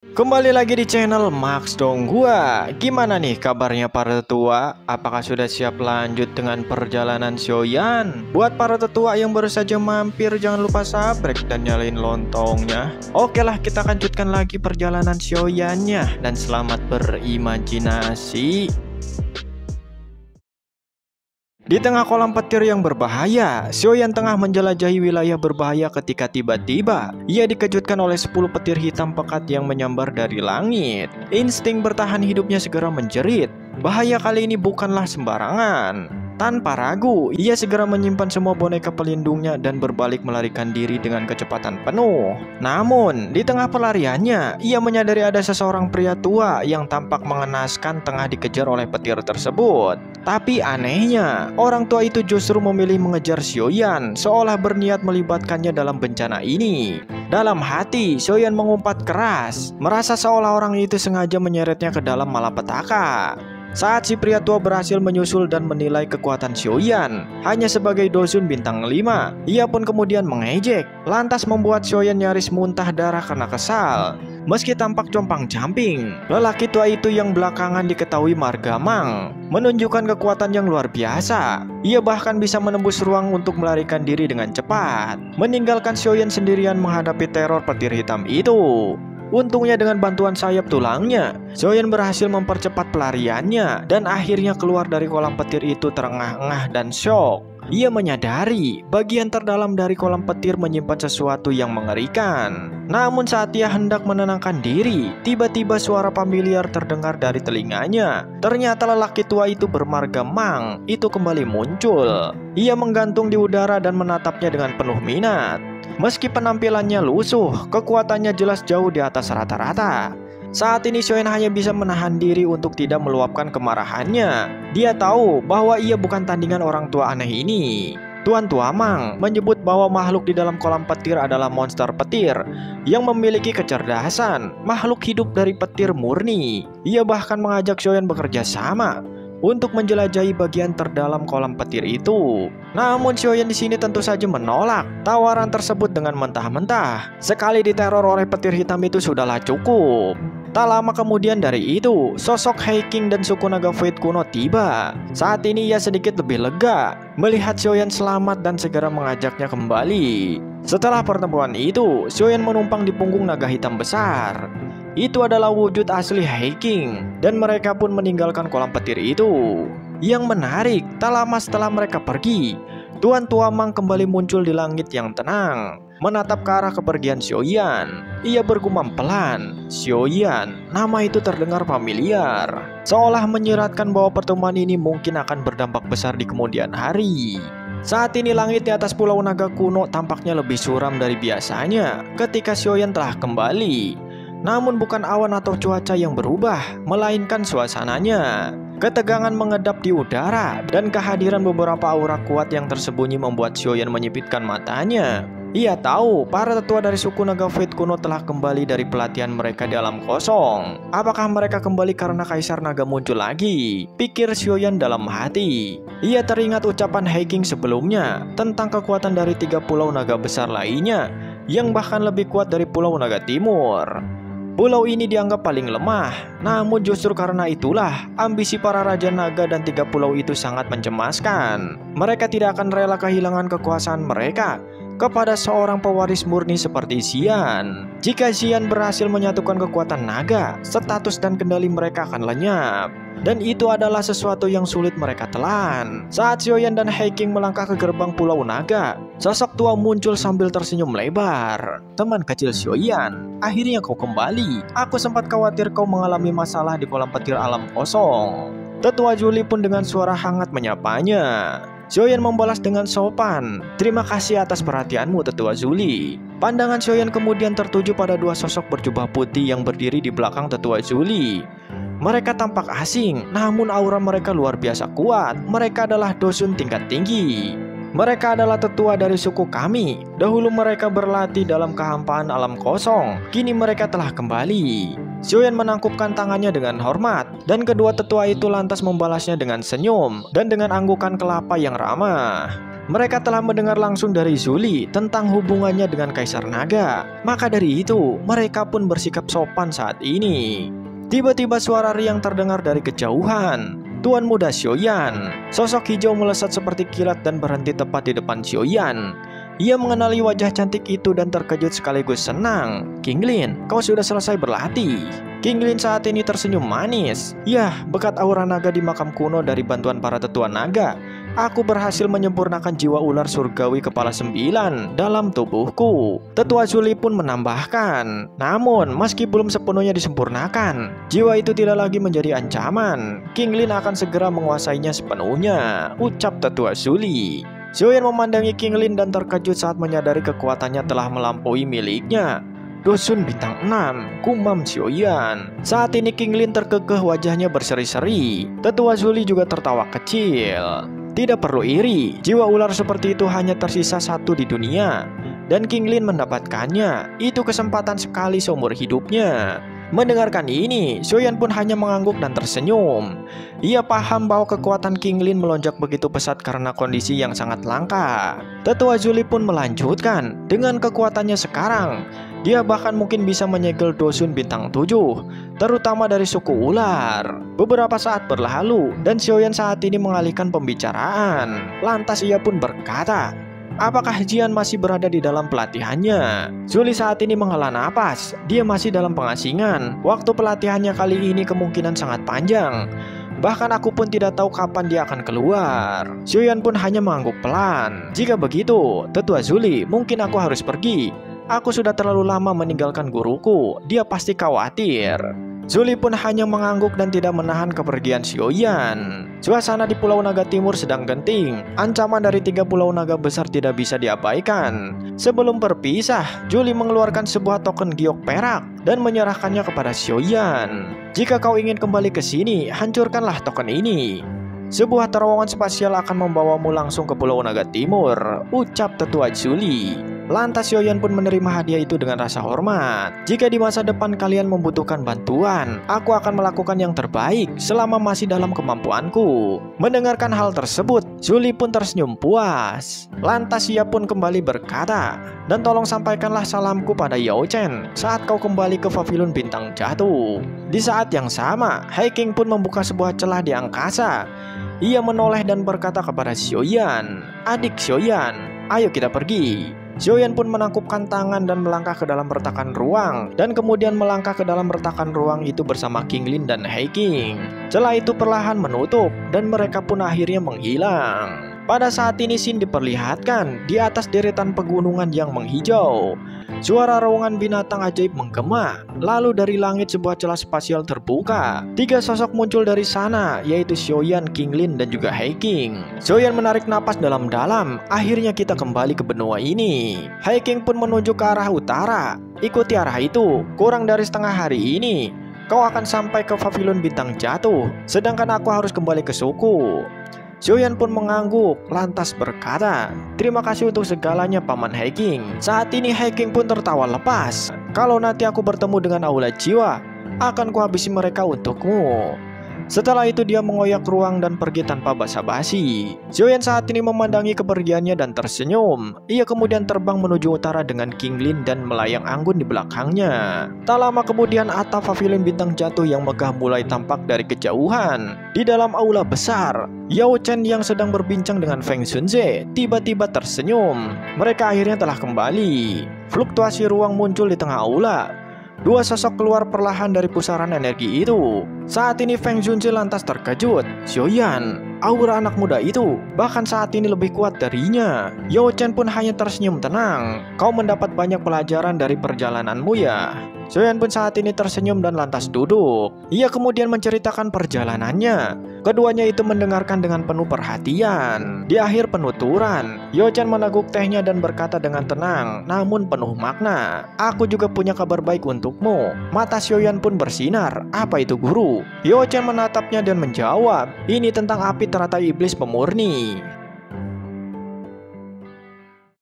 Kembali lagi di channel Max Donghua. Gimana nih kabarnya para tetua? Apakah sudah siap lanjut dengan perjalanan Xiaoyan? Buat para tetua yang baru saja mampir, jangan lupa subscribe dan nyalain lontongnya. Oke lah, kita lanjutkan lagi perjalanan Xiaoyannya. Dan selamat berimajinasi. Di tengah kolam petir yang berbahaya, Xiaoyan tengah menjelajahi wilayah berbahaya ketika tiba-tiba ia dikejutkan oleh 10 petir hitam pekat yang menyambar dari langit. Insting bertahan hidupnya segera menjerit. Bahaya kali ini bukanlah sembarangan. Tanpa ragu, ia segera menyimpan semua boneka pelindungnya dan berbalik melarikan diri dengan kecepatan penuh. Namun, di tengah pelariannya, ia menyadari ada seseorang pria tua yang tampak mengenaskan tengah dikejar oleh petir tersebut. Tapi anehnya, orang tua itu justru memilih mengejar Xiaoyan, seolah berniat melibatkannya dalam bencana ini. Dalam hati, Xiaoyan mengumpat keras, merasa seolah orang itu sengaja menyeretnya ke dalam malapetaka. Saat si pria tua berhasil menyusul dan menilai kekuatan Xiaoyan hanya sebagai dosun bintang 5, ia pun kemudian mengejek, lantas membuat Xiaoyan nyaris muntah darah karena kesal. Meski tampak compang-camping, lelaki tua itu yang belakangan diketahui marga Mang menunjukkan kekuatan yang luar biasa. Ia bahkan bisa menembus ruang untuk melarikan diri dengan cepat, meninggalkan Xiaoyan sendirian menghadapi teror petir hitam itu. Untungnya dengan bantuan sayap tulangnya, Xiaoyan berhasil mempercepat pelariannya dan akhirnya keluar dari kolam petir itu terengah-engah dan syok. Ia menyadari bagian terdalam dari kolam petir menyimpan sesuatu yang mengerikan. Namun saat ia hendak menenangkan diri, tiba-tiba suara familiar terdengar dari telinganya. Ternyata lelaki tua itu bermarga Mang itu kembali muncul. Ia menggantung di udara dan menatapnya dengan penuh minat. Meski penampilannya lusuh, kekuatannya jelas jauh di atas rata-rata. Saat ini Xiaoyan hanya bisa menahan diri untuk tidak meluapkan kemarahannya. Dia tahu bahwa ia bukan tandingan orang tua aneh ini. Tuan Tua Mang menyebut bahwa makhluk di dalam kolam petir adalah monster petir yang memiliki kecerdasan, makhluk hidup dari petir murni. Ia bahkan mengajak Xiaoyan bekerja sama untuk menjelajahi bagian terdalam kolam petir itu. Namun Xiaoyan di sini tentu saja menolak tawaran tersebut dengan mentah-mentah. Sekali diteror oleh petir hitam itu sudahlah cukup. Tak lama kemudian dari itu, sosok Heiking dan suku naga Void kuno tiba. Saat ini ia sedikit lebih lega melihat Xiaoyan selamat dan segera mengajaknya kembali. Setelah pertemuan itu, Xiaoyan menumpang di punggung naga hitam besar. Itu adalah wujud asli Heiking, dan mereka pun meninggalkan kolam petir itu. Yang menarik, tak lama setelah mereka pergi, Tuan Tua Mang kembali muncul di langit yang tenang, menatap ke arah kepergian Xiaoyan. Ia bergumam pelan, "Xiaoyan," nama itu terdengar familiar, seolah menyiratkan bahwa pertemuan ini mungkin akan berdampak besar di kemudian hari. Saat ini langit di atas Pulau Naga Kuno tampaknya lebih suram dari biasanya ketika Xiaoyan telah kembali. Namun bukan awan atau cuaca yang berubah, melainkan suasananya. Ketegangan mengedap di udara dan kehadiran beberapa aura kuat yang tersembunyi membuat Xiaoyan menyipitkan matanya. Ia tahu para tetua dari suku naga Void kuno telah kembali dari pelatihan mereka di alam kosong. Apakah mereka kembali karena Kaisar Naga muncul lagi? Pikir Xiaoyan dalam hati. Ia teringat ucapan Heiking sebelumnya tentang kekuatan dari 3 pulau naga besar lainnya yang bahkan lebih kuat dari Pulau Naga Timur. Pulau ini dianggap paling lemah, namun justru karena itulah ambisi para Raja Naga dan 3 pulau itu sangat mencemaskan. Mereka tidak akan rela kehilangan kekuasaan mereka kepada seorang pewaris murni seperti Xian. Jika Xian berhasil menyatukan kekuatan naga, status dan kendali mereka akan lenyap. Dan itu adalah sesuatu yang sulit mereka telan. Saat Xiaoyan dan Heiking melangkah ke gerbang Pulau Naga, sosok tua muncul sambil tersenyum lebar. "Teman kecil Xiaoyan, akhirnya kau kembali. Aku sempat khawatir kau mengalami masalah di kolam petir alam kosong." Tetua Zuli pun dengan suara hangat menyapanya. Xiaoyan membalas dengan sopan, "Terima kasih atas perhatianmu, Tetua Zuli." Pandangan Xiaoyan kemudian tertuju pada 2 sosok berjubah putih yang berdiri di belakang Tetua Zuli. Mereka tampak asing, namun aura mereka luar biasa kuat. Mereka adalah dosun tingkat tinggi. Mereka adalah tetua dari suku kami. Dahulu mereka berlatih dalam kehampaan alam kosong. Kini mereka telah kembali. Xiaoyan menangkupkan tangannya dengan hormat, dan kedua tetua itu lantas membalasnya dengan senyum dan dengan anggukan kelapa yang ramah. Mereka telah mendengar langsung dari Zuli tentang hubungannya dengan Kaisar Naga. Maka dari itu, mereka pun bersikap sopan saat ini. Tiba-tiba suara riang terdengar dari kejauhan. Tuan muda Xiaoyan. Sosok hijau melesat seperti kilat dan berhenti tepat di depan Xiaoyan. Ia mengenali wajah cantik itu dan terkejut sekaligus senang. Qinglin, kau sudah selesai berlatih. Qinglin saat ini tersenyum manis. Yah, berkat aura naga di makam kuno dari bantuan para tetua naga, aku berhasil menyempurnakan jiwa ular surgawi kepala 9 dalam tubuhku. Tetua Zuli pun menambahkan, namun meski belum sepenuhnya disempurnakan, jiwa itu tidak lagi menjadi ancaman. Qinglin akan segera menguasainya sepenuhnya, ucap Tetua Zuli. Xiaoyan memandangi Qinglin dan terkejut saat menyadari kekuatannya telah melampaui miliknya. Dosun bintang 6, gumam Xiaoyan. Saat ini Qinglin terkekeh, wajahnya berseri-seri. Tetua Zuli juga tertawa kecil. Tidak perlu iri, jiwa ular seperti itu hanya tersisa satu di dunia. Dan Qinglin mendapatkannya, itu kesempatan sekali seumur hidupnya. Mendengarkan ini, Xiaoyan pun hanya mengangguk dan tersenyum. Ia paham bahwa kekuatan Qinglin melonjak begitu pesat karena kondisi yang sangat langka. Tetua Zuli pun melanjutkan, dengan kekuatannya sekarang, dia bahkan mungkin bisa menyegel Dosun bintang 7, terutama dari suku ular. Beberapa saat berlalu, dan Xiaoyan saat ini mengalihkan pembicaraan. Lantas ia pun berkata, apakah Jian masih berada di dalam pelatihannya? Zuli saat ini menghela napas. Dia masih dalam pengasingan. Waktu pelatihannya kali ini kemungkinan sangat panjang. Bahkan aku pun tidak tahu kapan dia akan keluar. Xiaoyan pun hanya mengangguk pelan. Jika begitu, Tetua Zuli, mungkin aku harus pergi. Aku sudah terlalu lama meninggalkan guruku. Dia pasti khawatir. Zuli pun hanya mengangguk dan tidak menahan kepergian Xiaoyan. Suasana di Pulau Naga Timur sedang genting. Ancaman dari 3 pulau naga besar tidak bisa diabaikan. Sebelum berpisah, Zuli mengeluarkan sebuah token giok perak dan menyerahkannya kepada Xiaoyan. Jika kau ingin kembali ke sini, hancurkanlah token ini. Sebuah terowongan spasial akan membawamu langsung ke Pulau Naga Timur, ucap Tetua Zuli. Lantas Xiaoyan pun menerima hadiah itu dengan rasa hormat. Jika di masa depan kalian membutuhkan bantuan, aku akan melakukan yang terbaik selama masih dalam kemampuanku. Mendengarkan hal tersebut, Zuli pun tersenyum puas. Lantas ia pun kembali berkata, dan tolong sampaikanlah salamku pada Yao Chen saat kau kembali ke Pavilion Bintang Jatuh. Di saat yang sama, Haiking pun membuka sebuah celah di angkasa. Ia menoleh dan berkata kepada Xiaoyan, adik Xiaoyan, ayo kita pergi. Xiaoyan pun menangkupkan tangan dan melangkah ke dalam retakan ruang, dan kemudian melangkah ke dalam retakan ruang itu bersama Qinglin dan Haiking. Celah itu perlahan menutup dan mereka pun akhirnya menghilang. Pada saat ini Xin diperlihatkan di atas deretan pegunungan yang menghijau. Suara raungan binatang ajaib menggema. Lalu dari langit sebuah celah spasial terbuka. 3 sosok muncul dari sana, yaitu Xiaoyan, Qinglin, dan juga Haiking. Xiaoyan menarik napas dalam-dalam. Akhirnya kita kembali ke benua ini. Haiking pun menuju ke arah utara. Ikuti arah itu. Kurang dari setengah hari ini, kau akan sampai ke Pavilion Bintang Jatuh. Sedangkan aku harus kembali ke suku. Xiaoyan pun mengangguk, lantas berkata, terima kasih untuk segalanya Paman Haiking. Saat ini Haiking pun tertawa lepas. Kalau nanti aku bertemu dengan Aula Jiwa, akan kuhabisi mereka untukmu. Setelah itu dia mengoyak ruang dan pergi tanpa basa-basi. Xiaoyan saat ini memandangi kepergiannya dan tersenyum. Ia kemudian terbang menuju utara dengan Qinglin dan melayang anggun di belakangnya. Tak lama kemudian atap Pavilion Bintang Jatuh yang megah mulai tampak dari kejauhan. Di dalam aula besar, Yao Chen yang sedang berbincang dengan Feng Xunze tiba-tiba tersenyum. Mereka akhirnya telah kembali. Fluktuasi ruang muncul di tengah aula. 2 sosok keluar perlahan dari pusaran energi itu. Saat ini Feng Xunze lantas terkejut. Xiaoyan, aura anak muda itu bahkan saat ini lebih kuat darinya. Yao Chen pun hanya tersenyum tenang. Kau mendapat banyak pelajaran dari perjalananmu ya. Xiaoyan pun saat ini tersenyum dan lantas duduk. Ia kemudian menceritakan perjalanannya. Keduanya itu mendengarkan dengan penuh perhatian. Di akhir penuturan, Yao Chen meneguk tehnya dan berkata dengan tenang namun penuh makna, aku juga punya kabar baik untukmu. Mata Xiaoyan pun bersinar. Apa itu guru? Yao Chen menatapnya dan menjawab, ini tentang api teratai iblis pemurni.